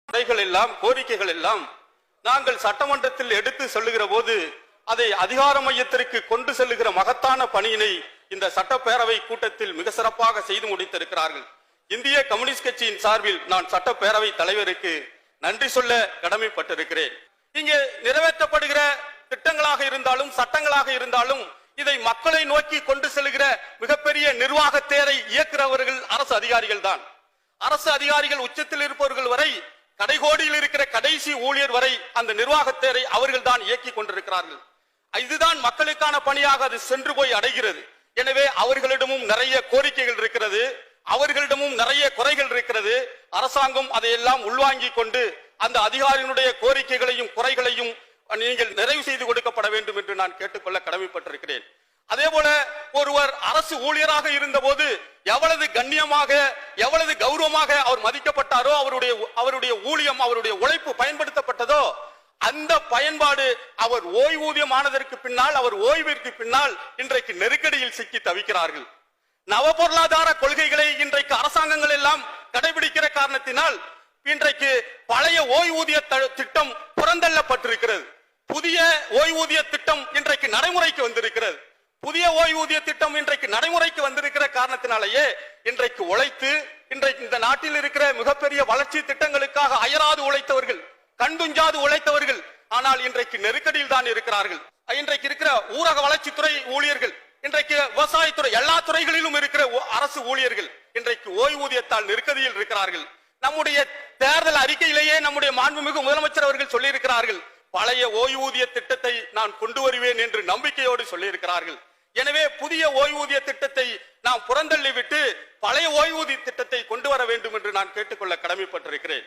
தடைகள் எல்லாம் கோரிக்கைகள் எல்லாம் நாங்கள் சட்டமன்றத்தில் எடுத்து சொல்லுகிற போது அதை அதிகார மையத்திற்கு கொண்டு செல்லுகிற மகத்தான பணியினை இந்த சட்டப்பேரவை கூட்டத்தில் மிக சிறப்பாக செய்து முடித்திருக்கிறார்கள். இந்திய கம்யூனிஸ்ட் கட்சியின் சார்பில் நான் சட்டப்பேரவை தலைவருக்கு நன்றி சொல்ல கடமைப்பட்டிருக்கிறேன். இங்கே நிறைவேற்றப்படுகிற திட்டங்களாக இருந்தாலும் சட்டங்களாக இருந்தாலும் இதை மக்களை நோக்கி கொண்டு செல்கிற மிகப்பெரிய நிர்வாக தேரை இயக்குறவர்கள் அரசு அதிகாரிகள் தான். அரசு அதிகாரிகள் உச்சத்தில் இருப்பவர்கள் வரை கடைகோடியில் இருக்கிற கடைசி ஊழியர் வரை அந்த நிர்வாக தேரை அவர்கள் தான் இயக்கி கொண்டிருக்கிறார்கள். இதுதான் மக்களுக்கான பணியாக அது சென்று போய் அடைகிறது. எனவே அவர்களிடமும் நிறைய கோரிக்கைகள் இருக்கிறது, அவர்களிடமும் நிறைய குறைகள் இருக்கிறது. அரசாங்கம் அதையெல்லாம் உள்வாங்கி கொண்டு அந்த அதிகாரிகளுடைய கோரிக்கைகளையும் குறைகளையும் நீங்கள் நிறைவு செய்து கொடுக்கப்பட வேண்டும் என்று நான் கேட்டுக்கொள்ள கடமைப்பட்டிருக்கிறேன். அதே போல ஒருவர் அரசு ஊழியராக இருந்த போது எவ்வளவு கண்ணியமாக எவ்வளவு கௌரவமாக அவர் மதிக்கப்பட்டாரோ, அவருடைய ஊழியம் அவருடைய உழைப்பு பயன்படுத்தப்பட்டதோ, அந்த பயன்பாடு அவர் ஓய்வூதியம் ஆனதற்கு பின்னால், அவர் ஓய்விற்கு பின்னால் இன்றைக்கு நெருக்கடியில் சிக்கி தவிக்கிறார்கள். நவ பொருளாதார கொள்கைகளை இன்றைக்கு அரசாங்கங்கள் எல்லாம் கடைபிடிக்கிற காரணத்தினால் இன்றைக்கு பழைய ஓய்வூதிய திட்டம் புறந்தள்ளப்பட்டிருக்கிறது. புதிய ஓய்வூதிய திட்டம் இன்றைக்கு நடைமுறைக்கு வந்திருக்கிறது. புதிய ஓய்வூதிய திட்டம் இன்றைக்கு நடைமுறைக்கு வந்திருக்கிற காரணத்தினாலேயே இன்றைக்கு உழைத்து இன்றைக்கு இந்த நாட்டில் இருக்கிற மிகப்பெரிய வளர்ச்சி திட்டங்களுக்காக அயராது உழைத்தவர்கள், கண்டுஞ்சாது உழைத்தவர்கள், ஆனால் இன்றைக்கு நெருக்கடியில் தான் இருக்கிறார்கள். இன்றைக்கு இருக்கிற ஊரக வளர்ச்சித்துறை ஊழியர்கள், இன்றைக்கு விவசாயத்துறை, எல்லா துறைகளிலும் இருக்கிற அரசு ஊழியர்கள் இன்றைக்கு ஓய்வூதியத்தால் நெருக்கடியில் இருக்கிறார்கள். நம்முடைய தேர்தல் அறிக்கையிலேயே நம்முடைய மாண்புமிகு முதலமைச்சர் அவர்கள் சொல்லியிருக்கிறார்கள், பழைய ஓய்வூதிய திட்டத்தை நான் கொண்டு வருவேன் என்று நம்பிக்கையோடு சொல்லியிருக்கிறார்கள். எனவே புதிய ஓய்வூதிய திட்டத்தை நாம் புறந்தள்ளிவிட்டு பழைய ஓய்வூதிய திட்டத்தை கொண்டு வர வேண்டும் என்று நான் கேட்டுக்கொள்ள கடமைப்பட்டிருக்கிறேன்.